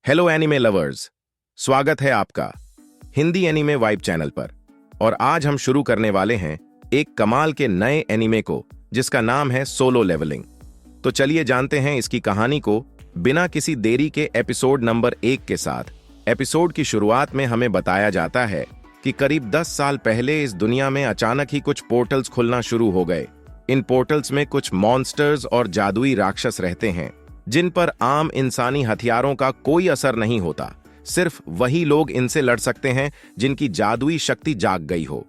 Hello anime lovers, स्वागत है आपका हिंदी एनिमे वाइब चैनल पर। और आज हम शुरू करने वाले हैं एक कमाल के नए एनिमे को जिसका नाम है सोलो लेवलिंग। तो चलिए जानते हैं इसकी कहानी को बिना किसी देरी के एपिसोड नंबर 1 के साथ। एपिसोड की शुरुआत में हमें बताया जाता है कि करीब 10 साल पहले इस दुनिया में अचानक ही कुछ पोर्टल्स खुलना शुरू हो गए। इन पोर्टल्स में कुछ मॉन्स्टर्स और जादुई राक्षस रहते हैं जिन पर आम इंसानी हथियारों का कोई असर नहीं होता। सिर्फ वही लोग इनसे लड़ सकते हैं जिनकी जादुई शक्ति जाग गई हो।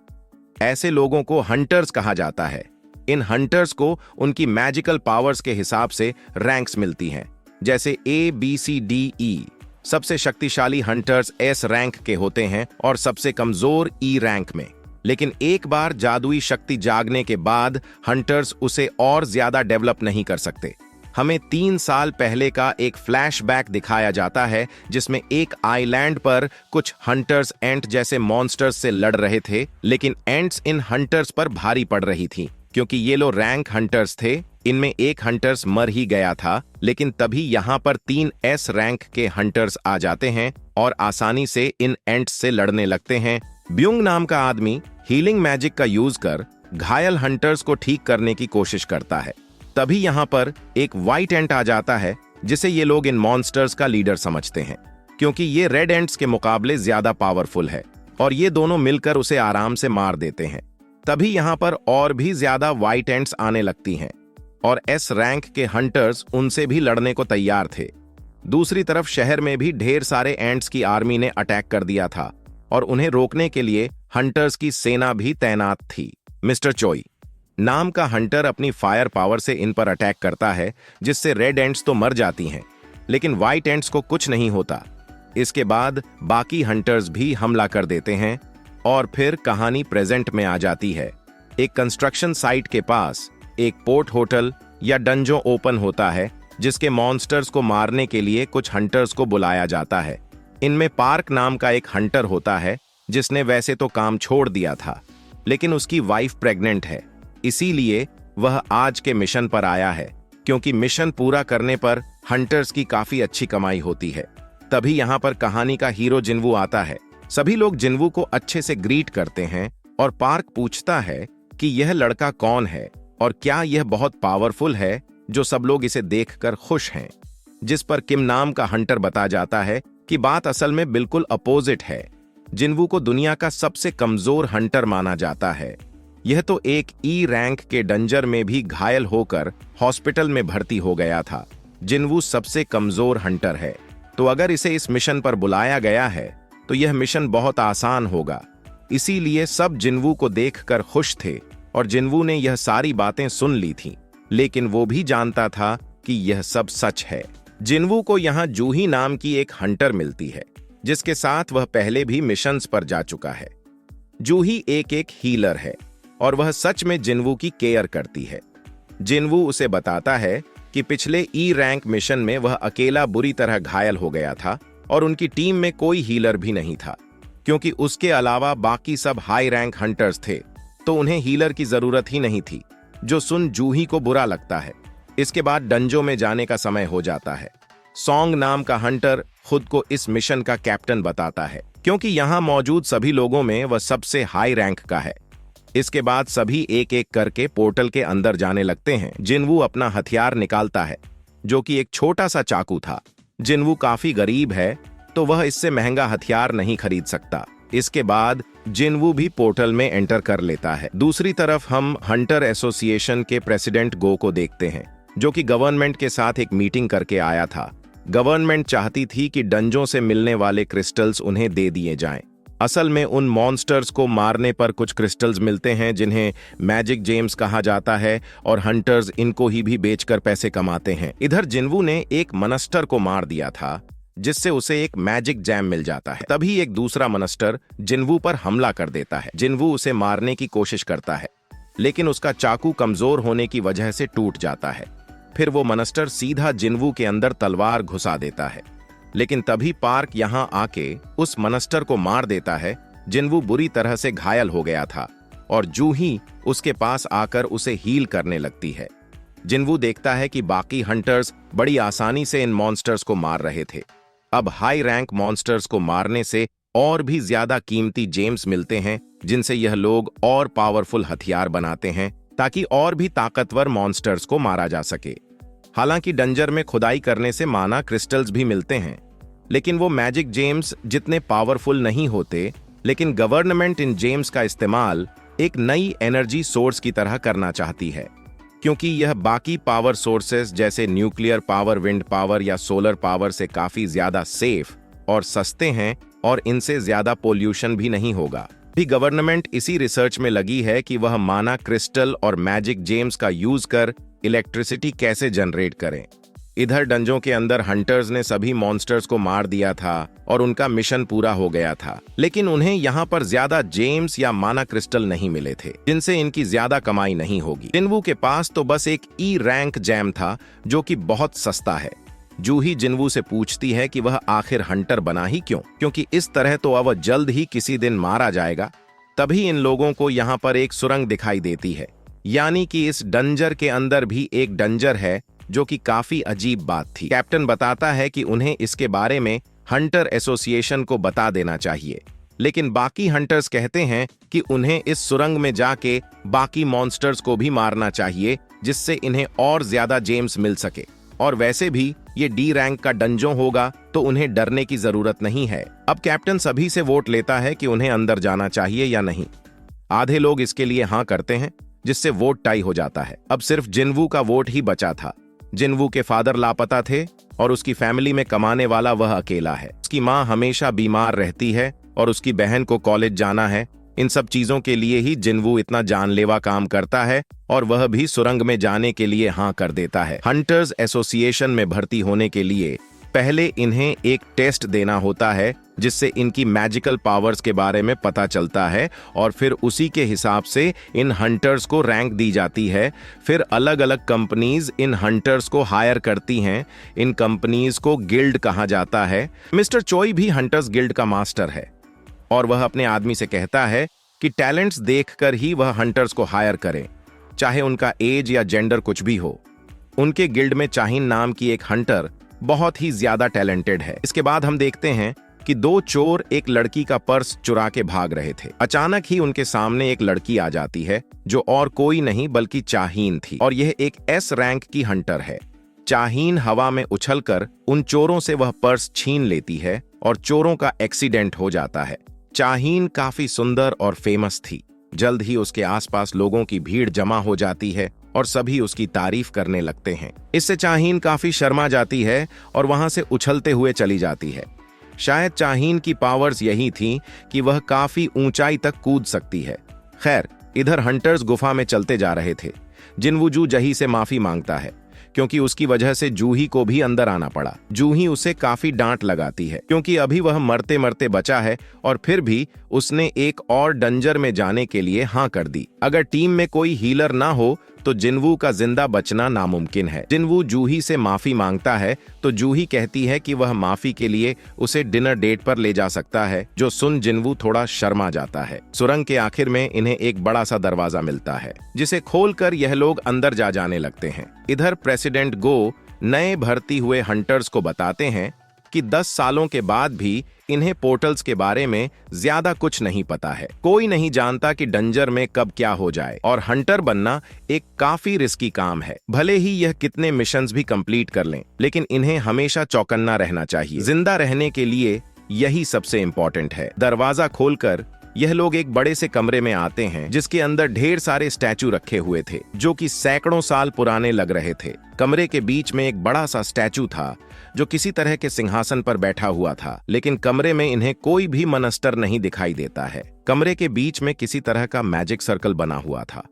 ऐसे लोगों को हंटर्स कहा जाता है। इन हंटर्स को उनकी मैजिकल पावर्स के हिसाब से रैंक्स मिलती हैं, जैसे ABCDE। सबसे शक्तिशाली हंटर्स S रैंक के होते हैं और सबसे कमजोर E रैंक में। लेकिन एक बार जादुई शक्ति जागने के बाद हंटर्स उसे और ज्यादा डेवलप नहीं कर सकते। हमें 3 साल पहले का एक फ्लैशबैक दिखाया जाता है जिसमें एक आइलैंड पर कुछ हंटर्स एंट जैसे मॉन्स्टर्स से लड़ रहे थे, लेकिन एंट्स इन हंटर्स पर भारी पड़ रही थी क्योंकि ये लो रैंक हंटर्स थे। इनमें एक हंटर्स मर ही गया था, लेकिन तभी यहाँ पर 3 S रैंक के हंटर्स आ जाते हैं और आसानी से इन एंट्स से लड़ने लगते हैं। ब्यूंग नाम का आदमी हीलिंग मैजिक का यूज कर घायल हंटर्स को ठीक करने की कोशिश करता है। तभी यहाँ पर एक व्हाइट एंट आ जाता है जिसे ये लोग इन मॉन्स्टर्स का लीडर समझते हैं क्योंकि ये रेड एंट्स के मुकाबले ज्यादा पावरफुल है और ये दोनों मिलकर उसे आराम से मार देते हैं। तभी यहाँ पर और भी ज्यादा व्हाइट एंट्स आने लगती हैं और S रैंक के हंटर्स उनसे भी लड़ने को तैयार थे। दूसरी तरफ शहर में भी ढेर सारे एंट्स की आर्मी ने अटैक कर दिया था और उन्हें रोकने के लिए हंटर्स की सेना भी तैनात थी। मिस्टर चोई नाम का हंटर अपनी फायर पावर से इन पर अटैक करता है जिससे रेड एंट्स तो मर जाती हैं, लेकिन व्हाइट एंट्स को कुछ नहीं होता। इसके बाद बाकी हंटर्स भी हमला कर देते हैं और फिर कहानी प्रेजेंट में आ जाती है। एक कंस्ट्रक्शन साइट के पास एक पोर्ट होटल या डंजो ओपन होता है जिसके मॉन्स्टर्स को मारने के लिए कुछ हंटर्स को बुलाया जाता है। इनमें पार्क नाम का एक हंटर होता है जिसने वैसे तो काम छोड़ दिया था, लेकिन उसकी वाइफ प्रेग्नेंट है, इसीलिए वह आज के मिशन पर आया है क्योंकि मिशन पूरा करने पर हंटर्स की काफी अच्छी कमाई होती है। तभी यहाँ पर कहानी का हीरो जिन्वू आता है। सभी लोग जिन्वू को अच्छे से ग्रीट करते हैं और पार्क पूछता है कि यह लड़का कौन है और क्या यह बहुत पावरफुल है, जो सब लोग इसे देखकर खुश हैं। जिस पर किम नाम का हंटर बता जाता है कि बात असल में बिल्कुल अपोजिट है। जिन्वू को दुनिया का सबसे कमजोर हंटर माना जाता है। यह तो एक E रैंक के डंजर में भी घायल होकर हॉस्पिटल में भर्ती हो गया था। जिन्वू सबसे कमजोर हंटर है, तो अगर इसे इस मिशन पर बुलाया गया है तो यह मिशन बहुत आसान होगा। इसीलिए सब जिन्वू को देखकर खुश थे और जिन्वू ने यह सारी बातें सुन ली थीं, लेकिन वो भी जानता था कि यह सब सच है। जिन्वू को यहाँ जूही नाम की एक हंटर मिलती है जिसके साथ वह पहले भी मिशंस पर जा चुका है। जूही एक हीलर है और वह सच में जिन्वू की केयर करती है। जिन्वू उसे बताता है कि पिछले E रैंक मिशन में वह अकेला बुरी तरह घायल हो गया था और उनकी टीम में कोई हीलर भी नहीं था क्योंकि उसके अलावा बाकी सब हाई रैंक हंटर्स थे, तो उन्हें हीलर की जरूरत ही नहीं थी। जो सुन जूही को बुरा लगता है। इसके बाद डंजो में जाने का समय हो जाता है। सॉन्ग नाम का हंटर खुद को इस मिशन का कैप्टन बताता है क्योंकि यहाँ मौजूद सभी लोगों में वह सबसे हाई रैंक का है। इसके बाद सभी एक एक करके पोर्टल के अंदर जाने लगते हैं। जिन्वू अपना हथियार निकालता है जो कि एक छोटा सा चाकू था। जिन्वू काफी गरीब है तो वह इससे महंगा हथियार नहीं खरीद सकता। इसके बाद जिन्वू भी पोर्टल में एंटर कर लेता है। दूसरी तरफ हम हंटर एसोसिएशन के प्रेसिडेंट गो को देखते हैं जो कि गवर्नमेंट के साथ एक मीटिंग करके आया था। गवर्नमेंट चाहती थी कि डंजों से मिलने वाले क्रिस्टल्स उन्हें दे दिए जाएं। असल में उन मॉन्स्टर्स को मारने पर कुछ क्रिस्टल्स मिलते हैं जिन्हें मैजिक जेम्स कहा जाता है और हंटर्स इनको ही भी बेचकर पैसे कमाते हैं। इधर जिन्वू ने एक मनस्टर को मार दिया था जिससे उसे एक मैजिक जैम मिल जाता है। तभी एक दूसरा मनस्टर जिन्वू पर हमला कर देता है। जिन्वू उसे मारने की कोशिश करता है, लेकिन उसका चाकू कमजोर होने की वजह से टूट जाता है। फिर वो मनस्टर सीधा जिन्वू के अंदर तलवार घुसा देता है, लेकिन तभी पार्क यहां आके उस मनस्टर को मार देता है। जिन्वू बुरी तरह से घायल हो गया था और जूही उसके पास आकर उसे हील करने लगती है। जिन्वू देखता है कि बाकी हंटर्स बड़ी आसानी से इन मॉन्स्टर्स को मार रहे थे, अब हाई रैंक मॉन्स्टर्स को मारने से और भी ज्यादा कीमती जेम्स मिलते हैं, जिनसे यह लोग और पावरफुल हथियार बनाते हैं ताकि और भी ताकतवर मॉन्स्टर्स को मारा जा सके। हालांकि डंजर में खुदाई करने से माना क्रिस्टल्स भी मिलते हैं, लेकिन वो मैजिक जेम्स जितने पावरफुल नहीं होते। लेकिन गवर्नमेंट इन जेम्स का इस्तेमाल एक नई एनर्जी सोर्स की तरह करना चाहती है, क्योंकि यह बाकी पावर सोर्सेस जैसे न्यूक्लियर पावर, विंड पावर या सोलर पावर से काफी ज्यादा सेफ और सस्ते हैं और इनसे ज्यादा पोल्यूशन भी नहीं होगा। भी गवर्नमेंट इसी रिसर्च में लगी है कि वह माना क्रिस्टल और मैजिक जेम्स का यूज कर इलेक्ट्रिसिटी कैसे जनरेट करें। इधर डंजों के अंदर हंटर्स ने सभी मॉन्स्टर्स को मार दिया था और उनका मिशन पूरा हो गया था, लेकिन उन्हें यहाँ पर ज्यादा जेम्स या माना क्रिस्टल नहीं मिले थे, जिनसे इनकी ज्यादा कमाई नहीं होगी। जिन्वू के पास तो बस एक ई रैंक जैम था जो कि बहुत सस्ता है। जूही जिन्वू से पूछती है कि वह आखिर हंटर बना ही क्यों, क्योंकि इस तरह तो वह जल्द ही किसी दिन मारा जाएगा। तभी इन लोगों को यहाँ पर एक सुरंग दिखाई देती है, यानी कि इस डंजर के अंदर भी एक डंजर है, जो कि काफी अजीब बात थी। कैप्टन बताता है कि उन्हें इसके बारे में हंटर एसोसिएशन को बता देना चाहिए, लेकिन बाकी हंटर्स कहते हैं कि उन्हें इस सुरंग में जाके बाकी मॉन्स्टर्स को भी मारना चाहिए, जिससे इन्हें और ज्यादा जेम्स मिल सके। और वैसे भी ये डी रैंक का डंजो होगा तो उन्हें डरने की जरूरत नहीं है। अब कैप्टन सभी से वोट लेता है कि उन्हें अंदर जाना चाहिए या नहीं। आधे लोग इसके लिए हाँ करते हैं, जिससे वोट टाई हो जाता है। अब सिर्फ जिन्वू का वोट ही बचा था। जिन्वू के फादर लापता थे और उसकी फैमिली में कमाने वाला वह अकेला है। उसकी माँ हमेशा बीमार रहती है और उसकी बहन को कॉलेज जाना है। इन सब चीजों के लिए ही जिन्वू इतना जानलेवा काम करता है और वह भी सुरंग में जाने के लिए हाँ कर देता है। हंटर्स एसोसिएशन में भर्ती होने के लिए पहले इन्हें एक टेस्ट देना होता है, जिससे इनकी मैजिकल पावर्स के बारे में पता चलता है और फिर उसी के हिसाब से इन हंटर्स को रैंक दी जाती है। फिर अलग अलग कंपनीज इन हंटर्स को हायर करती हैं। इन कंपनीज को गिल्ड कहा जाता है। मिस्टर चोई भी हंटर्स गिल्ड का मास्टर है और वह अपने आदमी से कहता है कि टैलेंट्स देखकर ही वह हंटर्स को हायर करें, चाहे उनका एज या जेंडर कुछ भी हो। उनके गिल्ड में चाहीन नाम की एक हंटर बहुत ही ज्यादा टैलेंटेड है। इसके बाद हम देखते हैं कि दो चोर एक लड़की का पर्स चुरा के भाग रहे थे। अचानक ही उनके सामने एक लड़की आ जाती है, जो और कोई नहीं बल्कि चाहीन थी, और यह एक एस रैंक की हंटर है। चाहीन हवा में उछलकर उन चोरों से वह पर्स छीन लेती है और चोरों का एक्सीडेंट हो जाता है। चाहीन काफी सुंदर और फेमस थी। जल्द ही उसके आसपास लोगों की भीड़ जमा हो जाती है और सभी उसकी तारीफ करने लगते हैं। इससे चाहीन काफी शर्मा जाती है और वहां से उछलते हुए चली जाती है। शायद चाहीन की पावर्स यही थी कि वह काफी ऊंचाई तक कूद सकती है। खैर, इधर हंटर्स गुफा में चलते जा रहे थे। जिन्वू जूही से माफी मांगता है, क्योंकि उसकी वजह से जूही को भी अंदर आना पड़ा। जूही उसे काफी डांट लगाती है, क्योंकि अभी वह मरते मरते बचा है और फिर भी उसने एक और डंजर में जाने के लिए हाँ कर दी। अगर टीम में कोई हीलर ना हो तो जिन्वू का जिंदा बचना नामुमकिन है। जिन्वू जूही से माफी मांगता है तो जूही कहती है कि वह माफी के लिए उसे डिनर डेट पर ले जा सकता है, जो सुन जिन्वू थोड़ा शर्मा जाता है। सुरंग के आखिर में इन्हें एक बड़ा सा दरवाजा मिलता है, जिसे खोलकर यह लोग अंदर जाने लगते हैं। इधर प्रेसिडेंट गो नए भर्ती हुए हंटर्स को बताते हैं कि 10 सालों के बाद भी इन्हें पोर्टल्स के बारे में ज्यादा कुछ नहीं पता है। कोई नहीं जानता कि डंजर में कब क्या हो जाए, और हंटर बनना एक काफी रिस्की काम है। भले ही यह कितने मिशंस भी कंप्लीट कर लें, लेकिन इन्हें हमेशा चौकन्ना रहना चाहिए। जिंदा रहने के लिए यही सबसे इम्पोर्टेंट है। दरवाजा खोलकर यह लोग एक बड़े से कमरे में आते हैं, जिसके अंदर ढेर सारे स्टैचू रखे हुए थे, जो कि सैकड़ों साल पुराने लग रहे थे। कमरे के बीच में एक बड़ा सा स्टैचू था, जो किसी तरह के सिंहासन पर बैठा हुआ था, लेकिन कमरे में इन्हें कोई भी मनस्टर नहीं दिखाई देता है। कमरे के बीच में किसी तरह का मैजिक सर्कल बना हुआ था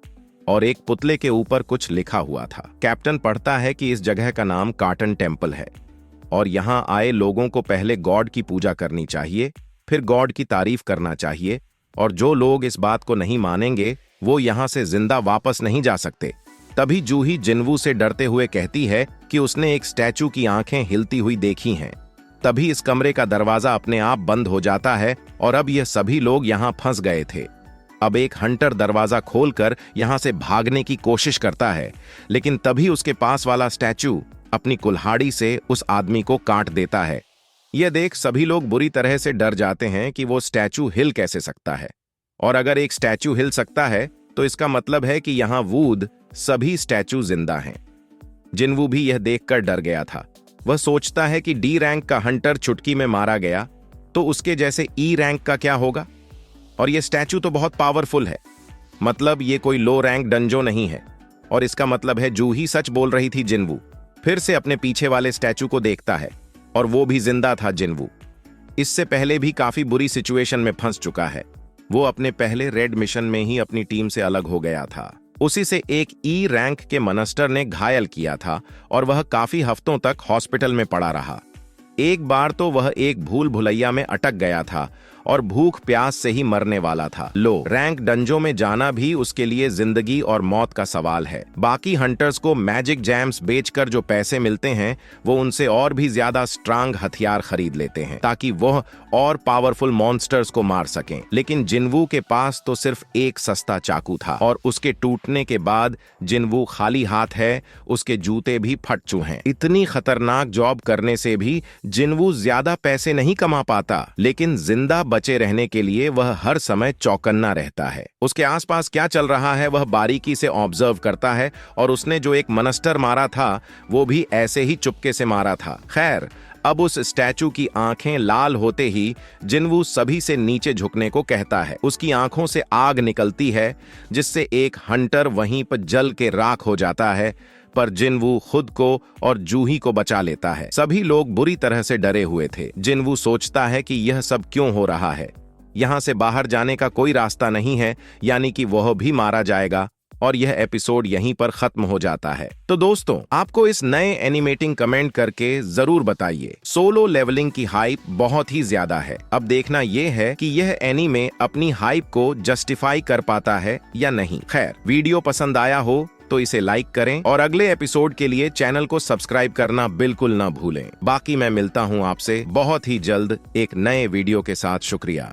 और एक पुतले के ऊपर कुछ लिखा हुआ था। कैप्टन पढ़ता है कि इस जगह का नाम कार्टन टेम्पल है और यहाँ आए लोगों को पहले गॉड की पूजा करनी चाहिए, फिर गॉड की तारीफ करना चाहिए, और जो लोग इस बात को नहीं मानेंगे वो यहाँ से जिंदा वापस नहीं जा सकते। तभी जूही जिन्वू से डरते हुए कहती है कि उसने एक स्टैचू की आंखें हिलती हुई देखी हैं। तभी इस कमरे का दरवाजा अपने आप बंद हो जाता है और अब यह सभी लोग यहाँ फंस गए थे। अब एक हंटर दरवाजा खोलकर यहाँ से भागने की कोशिश करता है, लेकिन तभी उसके पास वाला स्टैचू अपनी कुल्हाड़ी से उस आदमी को काट देता है। यह देख सभी लोग बुरी तरह से डर जाते हैं कि वो स्टैचू हिल कैसे सकता है, और अगर एक स्टैचू हिल सकता है तो इसका मतलब है कि यहाँ वूड सभी स्टैचू जिंदा हैं। जिनवू भी यह देखकर डर गया था। वह सोचता है कि डी रैंक का हंटर चुटकी में मारा गया तो उसके जैसे ई रैंक का क्या होगा, और यह स्टैचू तो बहुत पावरफुल है, मतलब ये कोई लो रैंक डंजो नहीं है, और इसका मतलब है जूही सच बोल रही थी। जिनवू फिर से अपने पीछे वाले स्टैचू को देखता है और वो भी जिंदा था। जिनवू इससे पहले भी काफी बुरी सिचुएशन में फंस चुका है। वो अपने पहले रेड मिशन में ही अपनी टीम से अलग हो गया था। उसी से एक ई रैंक के मॉन्स्टर ने घायल किया था और वह काफी हफ्तों तक हॉस्पिटल में पड़ा रहा। एक बार तो वह एक भूल भुलैया में अटक गया था और भूख प्यास से ही मरने वाला था। लो रैंक डंजो में जाना भी उसके लिए जिंदगी और मौत का सवाल है। बाकी हंटर्स को मैजिक जैम्स बेचकर जो पैसे मिलते हैं वो उनसे और भी ज्यादा स्ट्रांग हथियार खरीद लेते हैं ताकि वह और पावरफुल मॉन्स्टर्स को मार सकें। लेकिन जिनवू के पास तो सिर्फ एक सस्ता चाकू था और उसके टूटने के बाद जिनवू खाली हाथ है। उसके जूते भी फट चुके हैं। इतनी खतरनाक जॉब करने से भी जिनवू ज्यादा पैसे नहीं कमा पाता, लेकिन जिंदा बचे रहने के लिए वह हर समय चौकन्ना रहता है। उसके आसपास क्या चल रहा है वह बारीकी से ऑब्जर्व करता है, और उसने जो एक मॉन्स्टर मारा था वो भी ऐसे ही चुपके से मारा था। खैर, अब उस स्टैचू की आंखें लाल होते ही जिनवू सभी से नीचे झुकने को कहता है। उसकी आंखों से आग निकलती है जिससे एक हंटर वहीं पर जल के राख हो जाता है, पर जिनवू खुद को और जूही को बचा लेता है। सभी लोग बुरी तरह से डरे हुए थे। जिनवू सोचता है कि यह सब क्यों हो रहा है, यहाँ से बाहर जाने का कोई रास्ता नहीं है, यानी कि वह भी मारा जाएगा, और यह एपिसोड यहीं पर खत्म हो जाता है। तो दोस्तों, आपको इस नए एनिमेटिंग कमेंट करके जरूर बताइए। सोलो लेवलिंग की हाइप बहुत ही ज्यादा है। अब देखना यह है कि यह एनीमे अपनी हाइप को जस्टिफाई कर पाता है या नहीं। खैर, वीडियो पसंद आया हो तो इसे लाइक करें और अगले एपिसोड के लिए चैनल को सब्सक्राइब करना बिल्कुल ना भूलें। बाकी मैं मिलता हूं आपसे बहुत ही जल्द एक नए वीडियो के साथ। शुक्रिया।